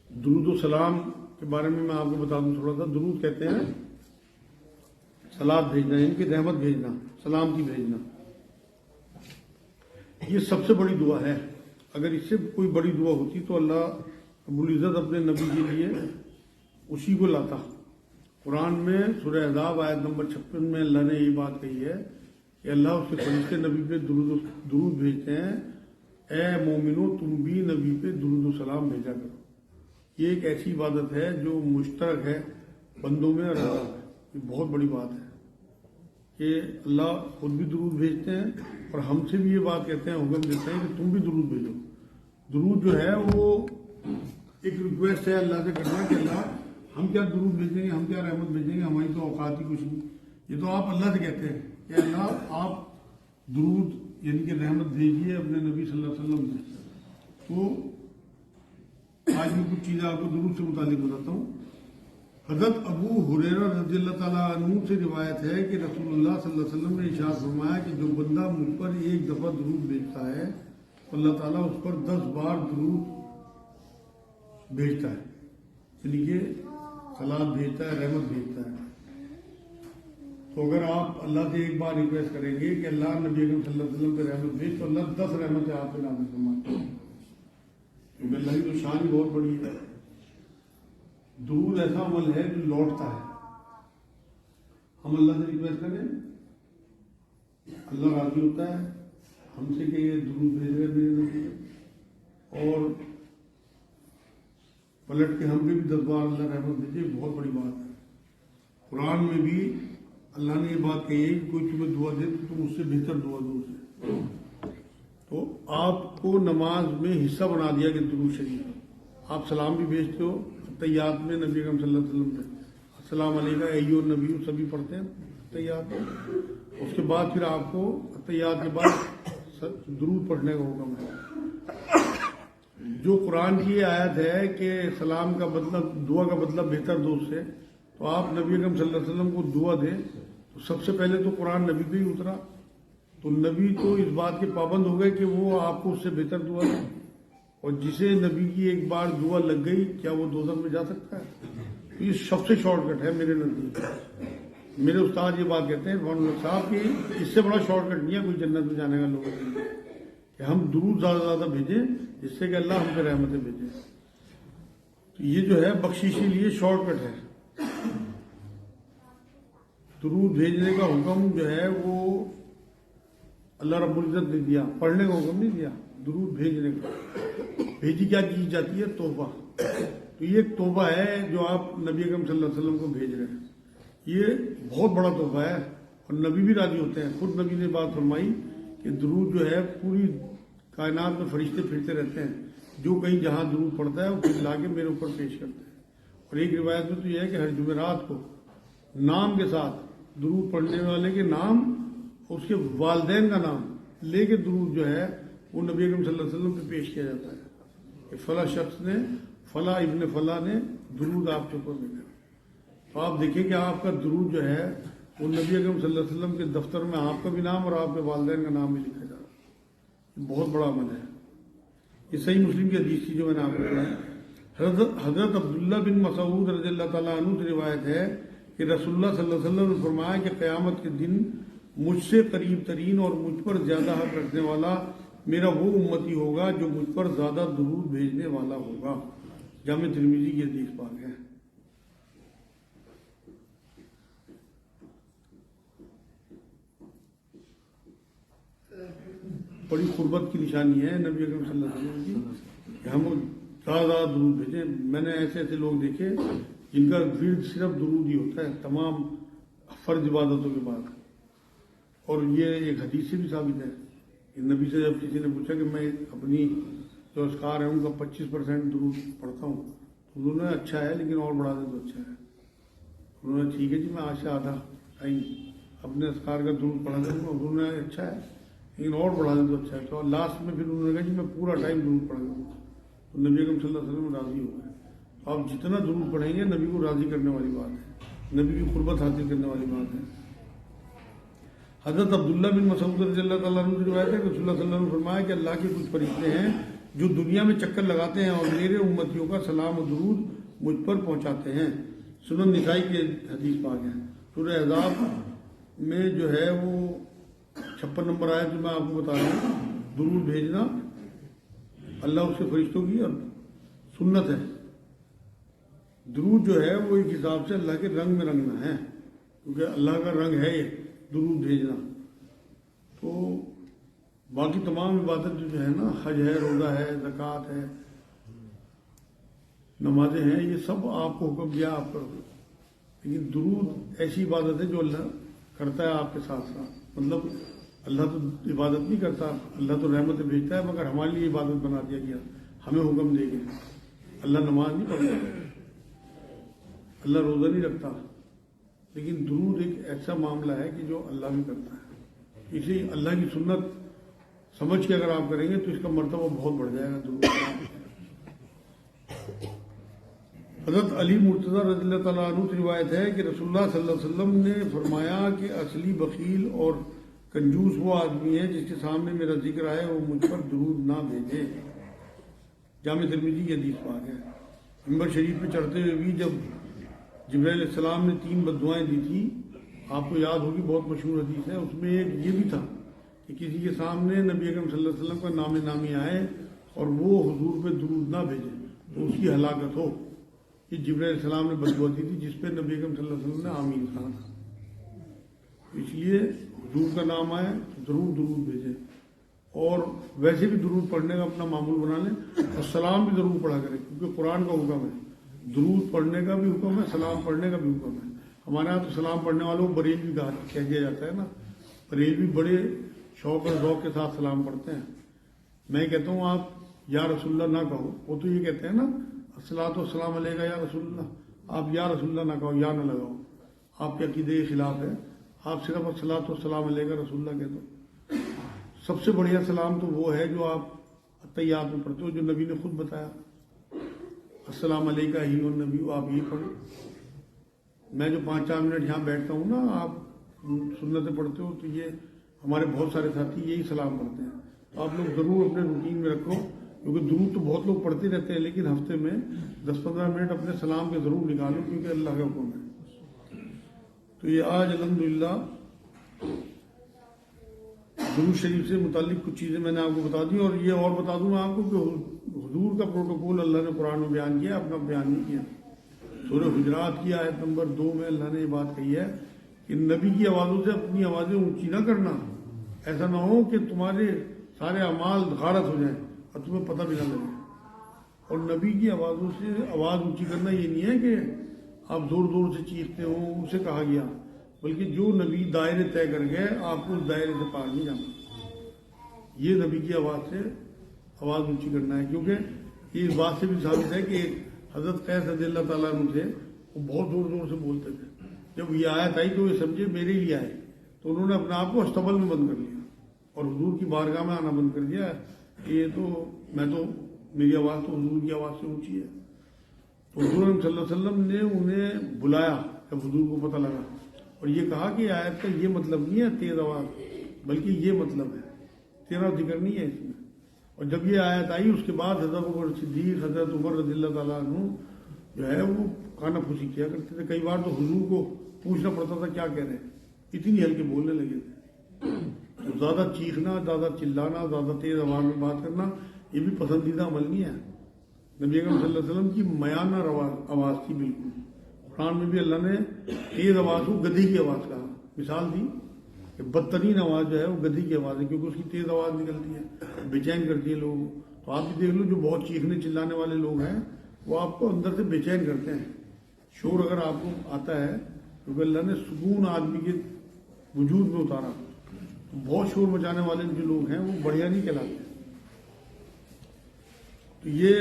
درود و سلام کے بارے میں آپ کو بتا دوں تھوڑا سا. درود کہتے ہیں سلاد بھیجنا، یعنی کہ رحمت بھیجنا، سلامتی بھیجنا. یہ سب سے بڑی دعا ہے. اگر اس سے کوئی بڑی دعا ہوتی تو اللہ رب العزت اپنے نبی کے لیے اسی کو لاتا. قرآن میں سورہ احزاب آیت نمبر 56 میں اللہ نے یہ بات کہی ہے کہ اللہ اس کے فرشتے نبی پہ درود بھیجتے ہیں. اے مومنو تم بھی نبی پہ درود و سلام بھیجا کرو. یہ ایک ایسی عبادت ہے جو مشترک ہے بندوں میں اور اللہ ہے. یہ بہت بڑی بات ہے کہ اللہ خود بھی درود بھیجتے ہیں اور ہم سے بھی یہ بات کہتے ہیں، حکم دیتے ہیں کہ تم بھی درود بھیجو. درود جو ہے وہ ایک ریکویسٹ ہے اللہ سے کرنا کہ اللہ ہم کیا درود بھیجیں گے، ہم کیا رحمت بھیجیں گے، ہماری تو اوقات ہی کچھ نہیں. یہ تو آپ اللہ سے کہتے ہیں کہ اللہ آپ درود یعنی کہ رحمت بھیجیے اپنے نبی صلی اللہ علیہ وسلم سے. تو آج میں کچھ چیزیں آپ کو درود سے متعلق بتاتا ہوں. حضرت ابو ہریرہ رضی اللہ تعالیٰ عنہ سے روایت ہے کہ رسول اللہ صلی اللہ علیہ وسلم نے ارشاد فرمایا کہ جو بندہ مجھ پر ایک دفعہ درود بھیجتا ہے تو اللہ تعالیٰ اس پر 10 بار درود بھیجتا ہے، یعنی کہ سلام بھیجتا ہے، رحمت بھیجتا ہے. تو اگر آپ اللہ سے ایک بار ریکویسٹ کریں گے کہ اللہ نبی اکرم صلی اللہ علیہ وسلم پہ رحمت بھیج تو اللہ 10 رحمتیں آپ پہ نازل فرماتے ہیں. کیونکہ اللہ کی تو شان ہی بہت بڑی ہے. درود ایسا عمل ہے جو لوٹتا ہے. ہم اللہ سے ریکویسٹ کریں، اللہ راضی ہوتا ہے ہم سے کہ یہ درود بھیج رہے میرے نبی، اور پلٹ کے ہم پہ بھی 10 بار اللہ رحمت بھیجے. بہت بڑی بات ہے. قرآن میں بھی اللہ نے یہ بات کہی ہے کہ کوئی تمہیں دعا دے تو تم اس سے بہتر دعا دو اسے. تو آپ کو نماز میں حصہ بنا دیا کہ درود شریف. آپ سلام بھی بھیجتے ہو تحیات میں نبی اکرم صلی اللہ علیہ وسلم پہ، السلام علیکم ایھا النبی، سبھی پڑھتے ہیں تحیات. اس کے بعد پھر آپ کو تحیات کے بعد درود پڑھنے کا حکم ہے. جو قرآن کی یہ آیت ہے کہ سلام کا مطلب، دعا کا مطلب بہتر دو سے، تو آپ نبی اکرم صلی اللہ علیہ وسلم کو دعا دیں تو سب سے پہلے تو قرآن نبی پہ ہی اترا. تو نبی تو اس بات کے پابند ہو گئے کہ وہ آپ کو اس سے بہتر دعا دیں. اور جسے نبی کی ایک بار دعا لگ گئی کیا وہ دوزخ میں جا سکتا ہے؟ یہ سب سے شارٹ کٹ ہے میرے نزدیک. میرے استاد یہ بات کہتے ہیں رضوان اللہ صاحب کہ اس سے بڑا شارٹ کٹ نہیں ہے کوئی جنت میں جانے کا لوگوں کے لیے کہ ہم درود زیادہ سے زیادہ بھیجیں جس سے کہ اللہ ہم پہ رحمتیں بھیجے. تو یہ جو ہے بخشش کے لیے شارٹ کٹ ہے. درود بھیجنے کا حکم جو ہے وہ اللہ رب العزت نے دیا، پڑھنے کا حکم نہیں دیا، درود بھیجنے کا. بھیجی کیا چیز جاتی ہے؟ تحفہ. تو یہ ایک تحفہ ہے جو آپ نبی اکرم صلی اللہ علیہ وسلم کو بھیج رہے ہیں. یہ بہت بڑا تحفہ ہے اور نبی بھی راضی ہوتے ہیں. خود نبی نے بات فرمائی کہ درود جو ہے پوری کائنات میں فرشتے پھرتے رہتے ہیں، جو کہیں جہاں درود پڑتا ہے وہ پھر لا کے میرے اوپر پیش کرتے ہیں. اور ایک روایت میں تو یہ ہے کہ ہر جمعرات کو نام کے ساتھ درود پڑھنے والے کے نام، اس کے والدین کا نام لے کے درود جو ہے وہ نبی اکرم صلی اللہ علیہ وسلم پہ پیش کیا جاتا ہے کہ فلاں شخص نے، فلاں ابن فلاں نے درود آپ کے اوپر بھیجا. تو آپ دیکھیں کہ آپ کا درود جو ہے وہ نبی اکرم صلی اللہ علیہ وسلم کے دفتر میں آپ کا بھی نام اور آپ کے والدین کا نام بھی لکھا جا رہا ہے. یہ بہت بڑا عمل ہے. یہ صحیح مسلم کی حدیث تھی جو میں نے آپ کو بتایا. حضرت عبداللہ بن مسعود رضی اللہ تعالیٰ عنہ سے روایت ہے کہ رسول اللہ صلی اللہ علیہ وسلم نے فرمایا کہ قیامت کے دن مجھ سے قریب ترین اور مجھ پر زیادہ حق رکھنے والا میرا وہ امتی ہوگا جو مجھ پر زیادہ درود بھیجنے والا ہوگا. جامع ترمذی کی حدیث پاک ہے. بڑی قربت کی نشانی ہے نبی اکرم صلی اللہ علیہ وسلم کی کہ ہم زیادہ زیادہ درود بھیجیں. میں نے ایسے ایسے لوگ دیکھے جن کا ورد صرف درود ہی ہوتا ہے تمام فرض عبادتوں کے بعد. اور یہ ایک حدیث سے بھی ثابت ہے کہ نبی سے جب کسی نے پوچھا کہ میں اپنی جو اذکار ہیں ان کا 25% درود پڑھتا ہوں تو انہوں نے اچھا ہے لیکن اور بڑھا دیں تو اچھا ہے. انہوں نے ٹھیک ہے جی میں آج سے آدھا ٹائم اپنے اذکار کا درود پڑھا دوں گا. انہوں نے اچھا ہے لیکن اور بڑھا دیں تو اچھا ہے. تو لاسٹ میں پھر انہوں نے کہا جی میں پورا ٹائم درود پڑھا دوں گا. تو نبی اکرم صلی اللہ علیہ وسلم راضی ہو گئے. تو آپ جتنا درود پڑھیں گے نبی کو راضی کرنے والی بات ہے، نبی کی قربت حاصل کرنے والی بات ہے. حضرت عبداللہ بن مسعود رضی اللہ تعالیٰ عنہ سے روایت ہے کہ رسول اللہ صلی اللہ علیہ وسلم نے فرمایا کہ اللہ کے کچھ فرشتے ہیں جو دنیا میں چکر لگاتے ہیں اور میرے امتیوں کا سلام و درود مجھ پر پہنچاتے ہیں۔ سنن نسائی کے حدیث پاک ہے۔ سورہ احزاب میں جو ہے وہ 56 نمبر آیت جو میں آپ کو بتا رہا ہوں، درود بھیجنا اللہ اس کے فرشتوں کی اور سنت ہے۔ درود جو ہے وہ ایک حساب سے اللہ کے رنگ میں رنگنا ہے، کیونکہ اللہ کا رنگ ہے یہ درود بھیجنا۔ تو باقی تمام عبادت جو ہے نا، حج ہے، روزہ ہے، زکوٰۃ ہے، نمازیں ہیں، یہ سب آپ کو حکم دیا آپ کرو، لیکن درود ایسی عبادت ہے جو اللہ کرتا ہے آپ کے ساتھ ساتھ۔ مطلب اللہ تو عبادت نہیں کرتا، اللہ تو رحمت بھیجتا ہے، مگر ہمارے لیے عبادت بنا دیا گیا، ہمیں حکم دے گیا۔ اللہ نماز نہیں پڑھتا، اللہ روزہ نہیں رکھتا، لیکن درود ایک ایسا معاملہ ہے کہ جو اللہ بھی کرتا ہے۔ اسی اللہ کی سنت سمجھ کے اگر آپ کریں گے تو اس کا مرتبہ بہت بڑھ جائے گا درود۔ حضرت علی مرتضیٰ رضی اللہ تعالیٰ عنہ سے روایت ہے کہ رسول اللہ صلی اللہ علیہ وسلم نے فرمایا کہ اصلی بخیل اور کنجوس وہ آدمی ہے جس کے سامنے میرا ذکر آئے وہ مجھ پر درود نہ بھیجے۔ جامع ترمذی کی حدیث پاک ہے۔ منبر شریف پہ چڑھتے ہوئے بھی جب جبرائیل علیہ السلام نے 3 بددعائیں دی تھی، آپ کو یاد ہوگی، بہت مشہور حدیث ہے، اس میں ایک یہ بھی تھا کہ کسی کے سامنے نبی اکرم صلی اللہ علیہ وسلم کا نام نامی آئے اور وہ حضور پہ درود نہ بھیجے تو اس کی ہلاکت ہو۔ یہ جبرائیل علیہ السلام نے بددعا دی تھی جس پہ نبی اکرم صلی اللہ علیہ وسلم نے آمین کہا تھا۔ اس لیے حضور کا نام آئے ضرور درود بھیجیں، اور ویسے بھی درود پڑھنے کا اپنا معمول بنا لیں، اور سلام بھی ضرور پڑھا کریں، کیونکہ قرآن کا حکم ہے، درود پڑھنے کا بھی حکم ہے، سلام پڑھنے کا بھی حکم ہے۔ ہمارے یہاں تو سلام پڑھنے والوں کو بریلوی کہہ دیا جاتا ہے نا، بریلوی بڑے شوق اور ذوق کے ساتھ سلام پڑھتے ہیں۔ میں کہتا ہوں آپ یا رسول اللہ نہ کہو، وہ تو یہ کہتے ہیں نا الصلاۃ والسلام علیکہ یا رسول اللہ، آپ یا رسول اللہ نہ کہو، یا نہ لگاؤ، آپ کے عقیدے کے خلاف ہے، آپ صرف الصلاۃ والسلام علیکہ رسول اللہ کہہ دو۔ سب سے بڑھیا سلام تو وہ ہے جو آپ التحیات میں پڑھتے ہو، جو نبی نے خود بتایا، السلام علیکہ ہی النبی، آپ یہی پڑھو۔ میں جو 5-4 منٹ یہاں بیٹھتا ہوں نا، آپ سنتیں پڑھتے ہو، تو یہ ہمارے بہت سارے ساتھی یہی سلام پڑھتے ہیں، تو آپ لوگ ضرور اپنے روٹین میں رکھو، کیونکہ درود تو بہت لوگ پڑھتے رہتے ہیں، لیکن ہفتے میں 10-15 منٹ اپنے سلام کے ضرور نکالو، کیونکہ اللہ کا حکم ہے۔ تو یہ آج الحمدللہ درود شریف سے متعلق کچھ چیزیں میں نے آپ کو بتا دی، اور یہ اور بتا دوں آپ کو کہ حضور کا پروٹوکول اللہ نے قرآن میں بیان کیا، اپنا بیان نہیں کیا۔ سورہ حجرات کی آیت نمبر 2 میں اللہ نے یہ بات کہی ہے کہ نبی کی آوازوں سے اپنی آوازیں اونچی نہ کرنا، ایسا نہ ہو کہ تمہارے سارے اعمال غارت ہو جائیں اور تمہیں پتہ بھی نہ لگے۔ اور نبی کی آوازوں سے آواز اونچی کرنا یہ نہیں ہے کہ آپ زور زور سے چیختے ہو، اسے کہا گیا، بلکہ جو نبی دائرے طے کر گئے آپ کو اس دائرے سے پار نہیں جانا، یہ نبی کی آواز سے آواز اونچی کرنا ہے۔ کیونکہ یہ اس بات سے بھی ثابت ہے کہ حضرت قیس رضی اللہ تعالیٰ عنہ تھے، وہ بہت زور زور سے بولتے تھے، جب یہ آیت آئی تو یہ سمجھے میرے لیے آئے، تو انہوں نے اپنے آپ کو استبل میں بند کر لیا اور حضور کی بارگاہ میں آنا بند کر دیا کہ یہ تو میری آواز تو حضور کی آواز سے اونچی ہے۔ تو حضور صلی اللہ علیہ وسلم نے انہیں بلایا جب حضور کو پتہ لگا، اور یہ کہا کہ آیت کا یہ مطلب نہیں ہے تیز آواز، بلکہ یہ مطلب ہے، تیرا ذکر نہیں ہے اس میں۔ اور جب یہ آیت آئی اس کے بعد حضرت عمر صدیق، حضرت عمر رضی اللہ تعالیٰ عنہ جو ہے وہ کانا پھوسی کیا کرتے تھے، کئی بار تو حضور کو پوچھنا پڑتا تھا کیا کہہ رہے ہیں، اتنی ہلکے بولنے لگے تھے۔ تو زیادہ چیخنا، زیادہ چلانا، زیادہ تیز آواز میں بات کرنا یہ بھی پسندیدہ عمل نہیں ہے۔ نبی اکرم صلی اللہ علیہ وسلم کی میانہ آواز تھی بالکل۔ قرآن میں بھی اللہ نے تیز آواز کو گدھے کی آواز کہا، مثال دی کہ بدترین آواز جو ہے وہ گدھے کی آواز ہے، کیونکہ اس کی تیز آواز نکلتی ہے، بے چین کرتی ہے لوگوں کو۔ تو آپ بھی دیکھ لو جو بہت چیخنے چلانے والے لوگ ہیں وہ آپ کو اندر سے بے چین کرتے ہیں۔ شور اگر آپ کو آتا ہے کیونکہ اللہ نے سکون آدمی کے وجود میں اتارا، تو بہت شور مچانے والے جو لوگ ہیں وہ بڑھیا نہیں کہلاتے۔ تو یہ